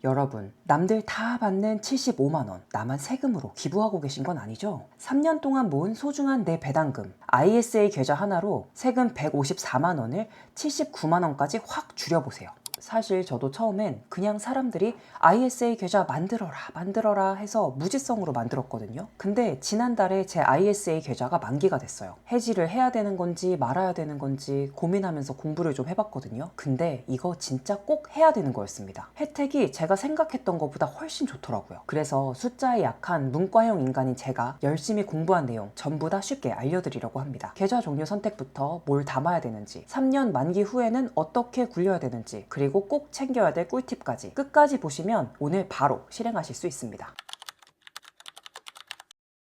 여러분, 남들 다 받는 75만원, 나만 세금으로 기부하고 계신 건 아니죠? 3년 동안 모은 소중한 내 배당금, ISA 계좌 하나로 세금 154만원을 79만원까지 확 줄여보세요. 사실 저도 처음엔 그냥 사람들이 ISA 계좌 만들어라 해서 무지성으로 만들었거든요. 근데 지난달에 제 ISA 계좌가 만기가 됐어요. 해지를 해야 되는 건지 말아야 되는 건지 고민하면서 공부를 좀 해봤거든요. 근데 이거 진짜 꼭 해야 되는 거였습니다. 혜택이 제가 생각했던 것보다 훨씬 좋더라고요. 그래서 숫자에 약한 문과형 인간인 제가 열심히 공부한 내용 전부 다 쉽게 알려드리려고 합니다. 계좌 종류 선택부터 뭘 담아야 되는지, 3년 만기 후에는 어떻게 굴려야 되는지, 그리고 꼭 챙겨야 될 꿀팁까지 끝까지 보시면 오늘 바로 실행하실 수 있습니다.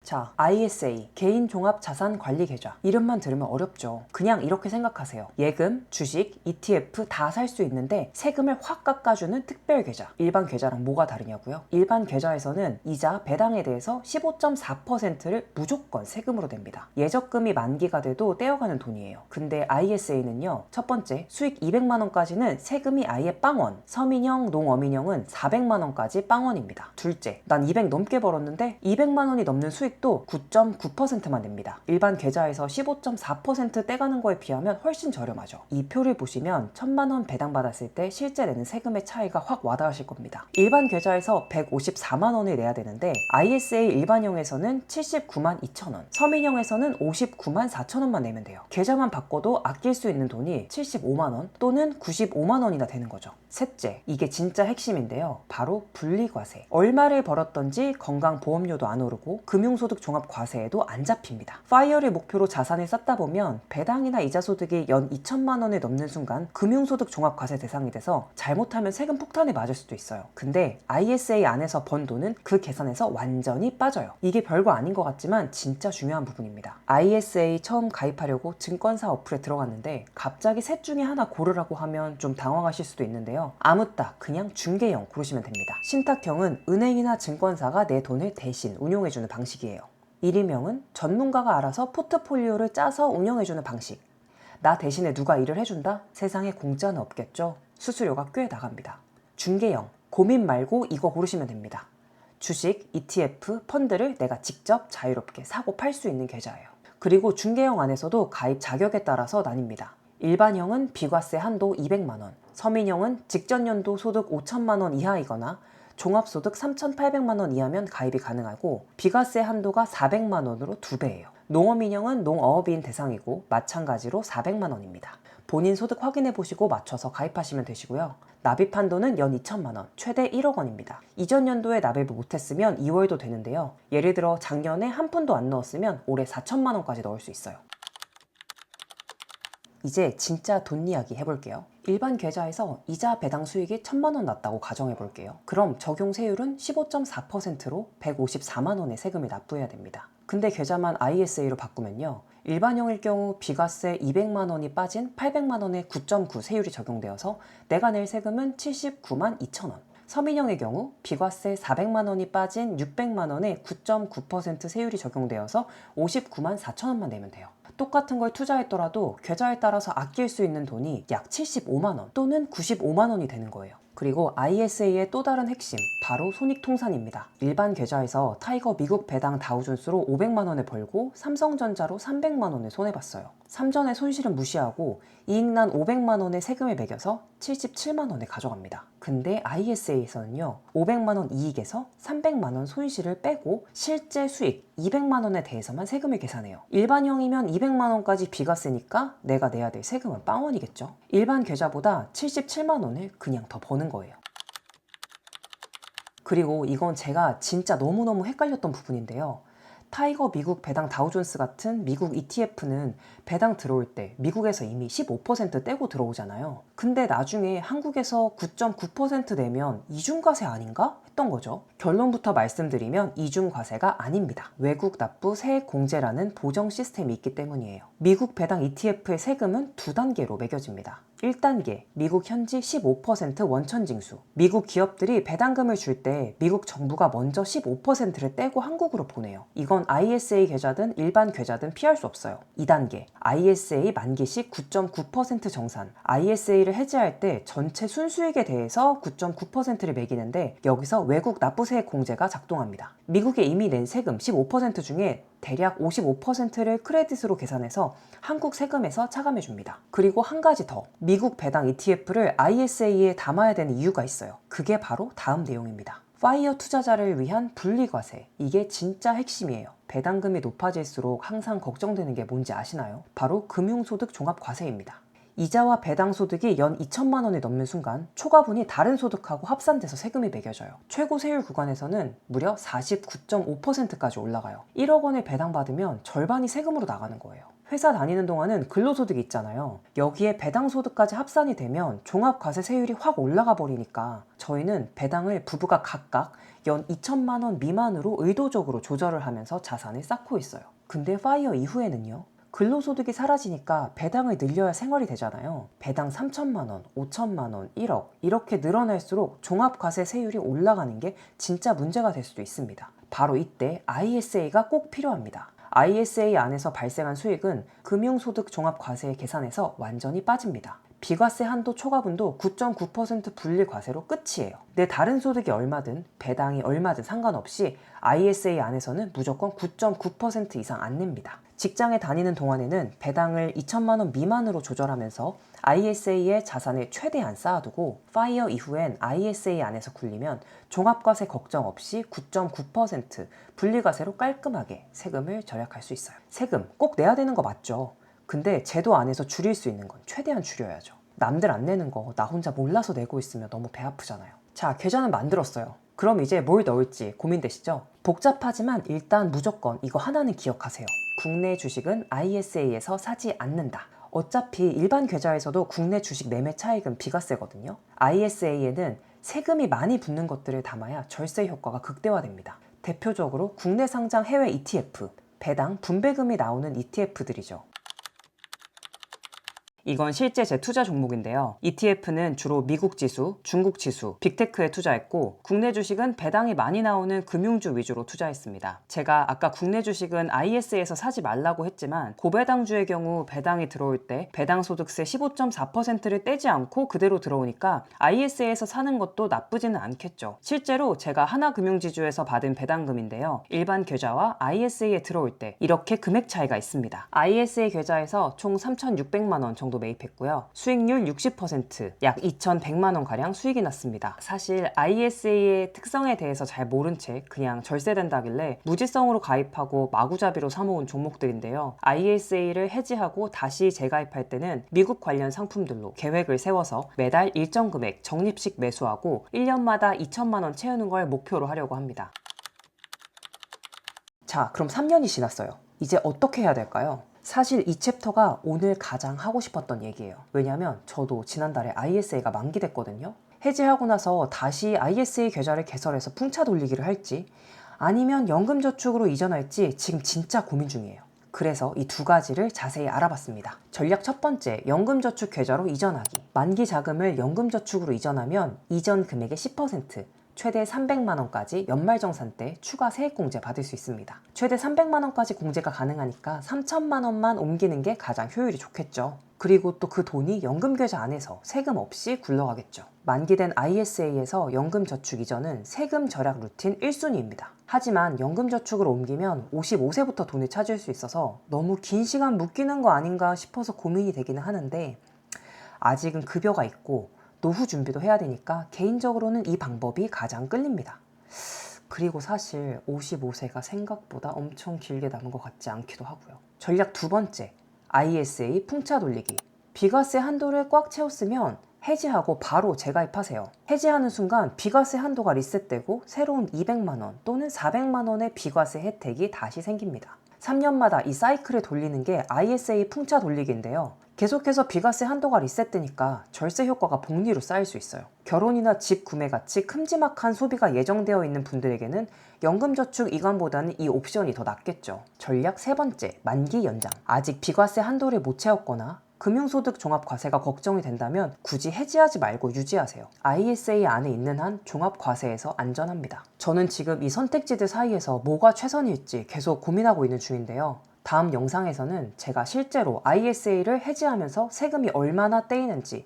자, ISA, 개인종합자산관리계좌. 이름만 들으면 어렵죠. 그냥 이렇게 생각하세요. 예금, 주식, ETF 다 살 수 있는데 세금을 확 깎아주는 특별계좌. 일반 계좌랑 뭐가 다르냐고요? 일반 계좌에서는 이자, 배당에 대해서 15.4%를 무조건 세금으로 냅니다. 예적금이 만기가 돼도 떼어가는 돈이에요. 근데 ISA는요, 첫 번째, 수익 200만원까지는 세금이 아예 빵원. 서민형, 농어민형은 400만원까지 빵원입니다. 둘째, 난 200 넘게 벌었는데 200만원이 넘는 수익 또 9.9%만 냅니다. 일반 계좌에서 15.4% 떼가는 거에 비하면 훨씬 저렴하죠. 이 표를 보시면 1000만원 배당받았을 때 실제 내는 세금의 차이가 확 와닿으실 겁니다. 일반 계좌에서 154만원을 내야 되는데 ISA 일반형에서는 79만 2천원, 서민형에서는 59만 4천원만 내면 돼요. 계좌만 바꿔도 아낄 수 있는 돈이 75만원 또는 95만원이나 되는 거죠. 셋째, 이게 진짜 핵심인데요. 바로 분리과세. 얼마를 벌었던지 건강보험료도 안 오르고 금융소득 종합과세에도 안 잡힙니다. 파이어를 목표로 자산을 쌓다 보면 배당이나 이자 소득이 연 2천만 원을 넘는 순간 금융소득 종합과세 대상이 돼서 잘못하면 세금 폭탄에 맞을 수도 있어요. 근데 ISA 안에서 번 돈은 그 계산에서 완전히 빠져요. 이게 별거 아닌 것 같지만 진짜 중요한 부분입니다. ISA 처음 가입하려고 증권사 어플에 들어갔는데 갑자기 셋 중에 하나 고르라고 하면 좀 당황하실 수도 있는데요. 아무따 그냥 중개형 고르시면 됩니다. 신탁형은 은행이나 증권사가 내 돈을 대신 운용해주는 방식이에요. 1인명은 전문가가 알아서 포트폴리오를 짜서 운영해주는 방식. 나 대신에 누가 일을 해준다? 세상에 공짜는 없겠죠? 수수료가 꽤 나갑니다. 중개형, 고민 말고 이거 고르시면 됩니다. 주식, ETF, 펀드를 내가 직접 자유롭게 사고 팔 수 있는 계좌예요. 그리고 중개형 안에서도 가입 자격에 따라서 나뉩니다. 일반형은 비과세 한도 200만원, 서민형은 직전 연도 소득 5천만원 이하이거나 종합소득 3,800만원 이하면 가입이 가능하고 비과세 한도가 400만원으로 2배예요. 농어민형은 농어업인 대상이고 마찬가지로 400만원입니다. 본인 소득 확인해 보시고 맞춰서 가입하시면 되시고요. 납입 한도는 연 2천만원, 최대 1억 원입니다. 이전 연도에 납입을 못했으면 2월도 되는데요. 예를 들어 작년에 한 푼도 안 넣었으면 올해 4천만원까지 넣을 수 있어요. 이제 진짜 돈 이야기 해볼게요. 일반 계좌에서 이자 배당 수익이 1000만원 났다고 가정해볼게요. 그럼 적용 세율은 15.4%로 154만원의 세금을 납부해야 됩니다. 근데 계좌만 ISA로 바꾸면요. 일반형일 경우 비과세 200만원이 빠진 800만원의 9.9 세율이 적용되어서 내가 낼 세금은 79만 2천원. 서민형의 경우 비과세 400만원이 빠진 600만원의 9.9% 세율이 적용되어서 59만 4천원만 내면 돼요. 똑같은 걸 투자했더라도 계좌에 따라서 아낄 수 있는 돈이 약 75만원 또는 95만원이 되는 거예요. 그리고 ISA의 또 다른 핵심, 바로 손익통산입니다. 일반 계좌에서 타이거 미국 배당 다우존스로 500만원을 벌고 삼성전자로 300만원을 손해봤어요. 삼전의 손실은 무시하고 이익난 500만원의 세금을 매겨서 77만원을 가져갑니다. 근데 ISA에서는요, 500만원 이익에서 300만원 손실을 빼고 실제 수익 200만원에 대해서만 세금을 계산해요. 일반형이면 200만원까지 비과세니까 내가 내야 될 세금은 빵원이겠죠. 일반 계좌보다 77만원을 그냥 더 버는 거예요. 그리고 이건 제가 진짜 너무너무 헷갈렸던 부분인데요. 타이거 미국 배당 다우존스 같은 미국 ETF는 배당 들어올 때 미국에서 이미 15% 떼고 들어오잖아요. 근데 나중에 한국에서 9.9% 내면 이중과세 아닌가? 했던 거죠. 결론부터 말씀드리면 이중과세가 아닙니다. 외국 납부 세액공제라는 보정 시스템이 있기 때문이에요. 미국 배당 ETF의 세금은 두 단계로 매겨집니다. 1단계, 미국 현지 15% 원천 징수. 미국 기업들이 배당금을 줄 때 미국 정부가 먼저 15%를 떼고 한국으로 보내요. 이건 ISA 계좌든 일반 계좌든 피할 수 없어요. 2단계, ISA 만기 시 9.9% 정산. ISA를 해지할 때 전체 순수익에 대해서 9.9%를 매기는데 여기서 외국 납부세액 공제가 작동합니다. 미국에 이미 낸 세금 15% 중에 대략 55%를 크레딧으로 계산해서 한국 세금에서 차감해 줍니다. 그리고 한 가지 더, 미국 배당 ETF를 ISA에 담아야 되는 이유가 있어요. 그게 바로 다음 내용입니다. 파이어 투자자를 위한 분리과세. 이게 진짜 핵심이에요. 배당금이 높아질수록 항상 걱정되는 게 뭔지 아시나요? 바로 금융소득 종합과세입니다. 이자와 배당 소득이 연 2천만 원이 넘는 순간 초과분이 다른 소득하고 합산돼서 세금이 매겨져요. 최고 세율 구간에서는 무려 49.5%까지 올라가요. 1억 원을 배당받으면 절반이 세금으로 나가는 거예요. 회사 다니는 동안은 근로소득이 있잖아요. 여기에 배당소득까지 합산이 되면 종합과세 세율이 확 올라가 버리니까 저희는 배당을 부부가 각각 연 2천만 원 미만으로 의도적으로 조절을 하면서 자산을 쌓고 있어요. 근데 파이어 이후에는요. 근로소득이 사라지니까 배당을 늘려야 생활이 되잖아요. 배당 3천만 원, 5천만 원, 1억 이렇게 늘어날수록 종합과세 세율이 올라가는 게 진짜 문제가 될 수도 있습니다. 바로 이때 ISA가 꼭 필요합니다. ISA 안에서 발생한 수익은 금융소득 종합과세 계산에서 완전히 빠집니다. 비과세 한도 초과분도 9.9% 분리과세로 끝이에요. 내 다른 소득이 얼마든 배당이 얼마든 상관없이 ISA 안에서는 무조건 9.9% 이상 안 냅니다. 직장에 다니는 동안에는 배당을 2천만 원 미만으로 조절하면서 ISA에 자산을 최대한 쌓아두고 파이어 이후엔 ISA 안에서 굴리면 종합과세 걱정 없이 9.9% 분리과세로 깔끔하게 세금을 절약할 수 있어요. 세금 꼭 내야 되는 거 맞죠? 근데 제도 안에서 줄일 수 있는 건 최대한 줄여야죠. 남들 안 내는 거 나 혼자 몰라서 내고 있으면 너무 배 아프잖아요. 자, 계좌는 만들었어요. 그럼 이제 뭘 넣을지 고민되시죠? 복잡하지만 일단 무조건 이거 하나는 기억하세요. 국내 주식은 ISA에서 사지 않는다. 어차피 일반 계좌에서도 국내 주식 매매 차익은 비과세거든요. ISA에는 세금이 많이 붙는 것들을 담아야 절세 효과가 극대화됩니다. 대표적으로 국내 상장 해외 ETF, 배당, 분배금이 나오는 ETF들이죠. 이건 실제 제 투자 종목인데요. ETF는 주로 미국 지수, 중국 지수, 빅테크에 투자했고 국내 주식은 배당이 많이 나오는 금융주 위주로 투자했습니다. 제가 아까 국내 주식은 IS에서 사지 말라고 했지만 고배당주의 경우 배당이 들어올 때 배당소득세 15.4%를 떼지 않고 그대로 들어오니까 IS에서 사는 것도 나쁘지는 않겠죠. 실제로 제가 하나금융지주에서 받은 배당금인데요. 일반 계좌와 IS에 들어올 때 이렇게 금액 차이가 있습니다. ISA 계좌에서 총 3,600만 원 정도 매입했고요. 수익률 60%, 약 2,100만 원 가량 수익이 났습니다. 사실 ISA의 특성에 대해서 잘 모른 채 그냥 절세된다길래 무지성으로 가입하고 마구잡이로 사모은 종목들인데요. ISA를 해지하고 다시 재가입할 때는 미국 관련 상품들로 계획을 세워서 매달 일정 금액 적립식 매수하고 1년마다 2천만 원 채우는 걸 목표로 하려고 합니다. 자, 그럼 3년이 지났어요. 이제 어떻게 해야 될까요? 사실 이 챕터가 오늘 가장 하고 싶었던 얘기예요. 왜냐면 저도 지난달에 ISA가 만기됐거든요. 해지하고 나서 다시 ISA 계좌를 개설해서 풍차 돌리기를 할지 아니면 연금저축으로 이전할지 지금 진짜 고민 중이에요. 그래서 이 두 가지를 자세히 알아봤습니다. 전략 첫 번째, 연금저축 계좌로 이전하기. 만기 자금을 연금저축으로 이전하면 이전 금액의 10%, 최대 300만 원까지 연말정산 때 추가 세액공제 받을 수 있습니다. 최대 300만 원까지 공제가 가능하니까 3천만 원만 옮기는 게 가장 효율이 좋겠죠. 그리고 또 그 돈이 연금계좌 안에서 세금 없이 굴러가겠죠. 만기된 ISA에서 연금저축 이전은 세금 절약 루틴 1순위입니다. 하지만 연금저축으로 옮기면 55세부터 돈을 찾을 수 있어서 너무 긴 시간 묶이는 거 아닌가 싶어서 고민이 되기는 하는데 아직은 급여가 있고 노후 준비도 해야 되니까 개인적으로는 이 방법이 가장 끌립니다. 그리고 사실 55세가 생각보다 엄청 길게 남은 것 같지 않기도 하고요. 전략 두 번째, ISA 풍차 돌리기. 비과세 한도를 꽉 채웠으면 해지하고 바로 재가입하세요. 해지하는 순간 비과세 한도가 리셋되고 새로운 200만 원 또는 400만 원의 비과세 혜택이 다시 생깁니다. 3년마다 이 사이클을 돌리는 게 ISA 풍차 돌리기인데요. 계속해서 비과세 한도가 리셋되니까 절세 효과가 복리로 쌓일 수 있어요. 결혼이나 집 구매 같이 큼지막한 소비가 예정되어 있는 분들에게는 연금저축 이관보다는 이 옵션이 더 낫겠죠. 전략 세 번째, 만기 연장. 아직 비과세 한도를 못 채웠거나 금융소득 종합과세가 걱정이 된다면 굳이 해지하지 말고 유지하세요. ISA 안에 있는 한 종합과세에서 안전합니다. 저는 지금 이 선택지들 사이에서 뭐가 최선일지 계속 고민하고 있는 중인데요. 다음 영상에서는 제가 실제로 ISA를 해지하면서 세금이 얼마나 떼이는지,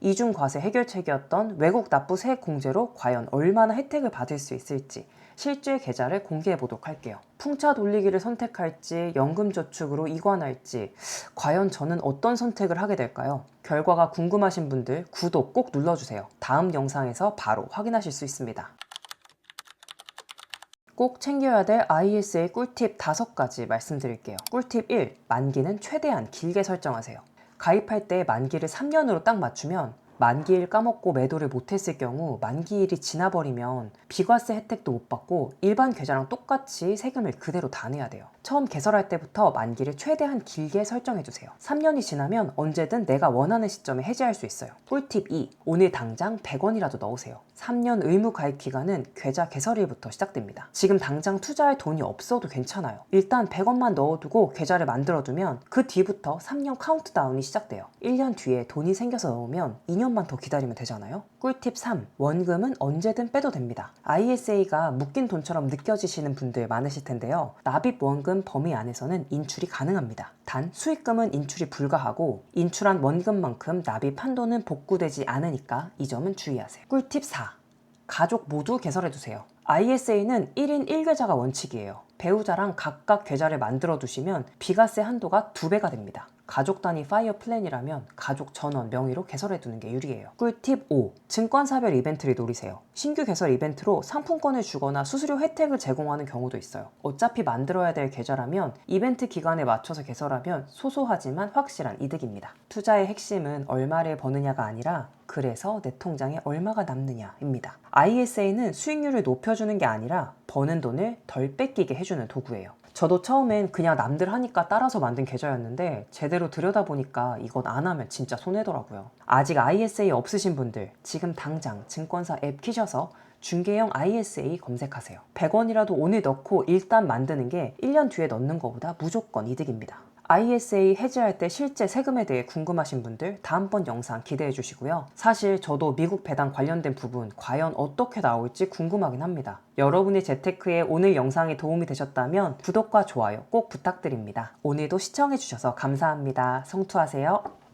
이중과세 해결책이었던 외국 납부 세액 공제로 과연 얼마나 혜택을 받을 수 있을지 실제 계좌를 공개해 보도록 할게요. 풍차 돌리기를 선택할지 연금저축으로 이관할지 과연 저는 어떤 선택을 하게 될까요? 결과가 궁금하신 분들 구독 꼭 눌러주세요. 다음 영상에서 바로 확인하실 수 있습니다. 꼭 챙겨야 될 ISA 꿀팁 5가지 말씀드릴게요. 꿀팁 1. 만기는 최대한 길게 설정하세요. 가입할 때 만기를 3년으로 딱 맞추면 만기일 까먹고 매도를 못했을 경우 만기일이 지나버리면 비과세 혜택도 못 받고 일반 계좌랑 똑같이 세금을 그대로 다 내야 돼요. 처음 개설할 때부터 만기를 최대한 길게 설정해주세요. 3년이 지나면 언제든 내가 원하는 시점에 해지할 수 있어요. 꿀팁 2. 오늘 당장 100원이라도 넣으세요. 3년 의무 가입 기간은 계좌 개설일부터 시작됩니다. 지금 당장 투자할 돈이 없어도 괜찮아요. 일단 100원만 넣어두고 계좌를 만들어두면 그 뒤부터 3년 카운트다운이 시작돼요. 1년 뒤에 돈이 생겨서 넣으면 2년만 더 기다리면 되잖아요. 꿀팁 3. 원금은 언제든 빼도 됩니다. ISA가 묶인 돈처럼 느껴지시는 분들 많으실 텐데요. 납입 원금 범위 안에서는 인출이 가능합니다. 단 수익금은 인출이 불가하고 인출한 원금만큼 납입 한도는 복구되지 않으니까 이 점은 주의하세요. 꿀팁 4. 가족 모두 개설해두세요. ISA는 1인 1계좌가 원칙이에요. 배우자랑 각각 계좌를 만들어 두시면 비과세 한도가 2배가 됩니다. 가족 단위 파이어 플랜이라면 가족 전원 명의로 개설해두는 게 유리해요. 꿀팁 5. 증권사별 이벤트를 노리세요. 신규 개설 이벤트로 상품권을 주거나 수수료 혜택을 제공하는 경우도 있어요. 어차피 만들어야 될 계좌라면 이벤트 기간에 맞춰서 개설하면 소소하지만 확실한 이득입니다. 투자의 핵심은 얼마를 버느냐가 아니라 그래서 내 통장에 얼마가 남느냐입니다. ISA는 수익률을 높여주는 게 아니라 버는 돈을 덜 뺏기게 해주는 도구예요. 저도 처음엔 그냥 남들 하니까 따라서 만든 계좌였는데 제대로 들여다보니까 이건 안 하면 진짜 손해더라고요. 아직 ISA 없으신 분들 지금 당장 증권사 앱 키셔서 중개형 ISA 검색하세요. 100원이라도 오늘 넣고 일단 만드는 게 1년 뒤에 넣는 것보다 무조건 이득입니다. ISA 해지할 때 실제 세금에 대해 궁금하신 분들 다음번 영상 기대해 주시고요. 사실 저도 미국 배당 관련된 부분 과연 어떻게 나올지 궁금하긴 합니다. 여러분의 재테크에 오늘 영상이 도움이 되셨다면 구독과 좋아요 꼭 부탁드립니다. 오늘도 시청해 주셔서 감사합니다. 성투하세요.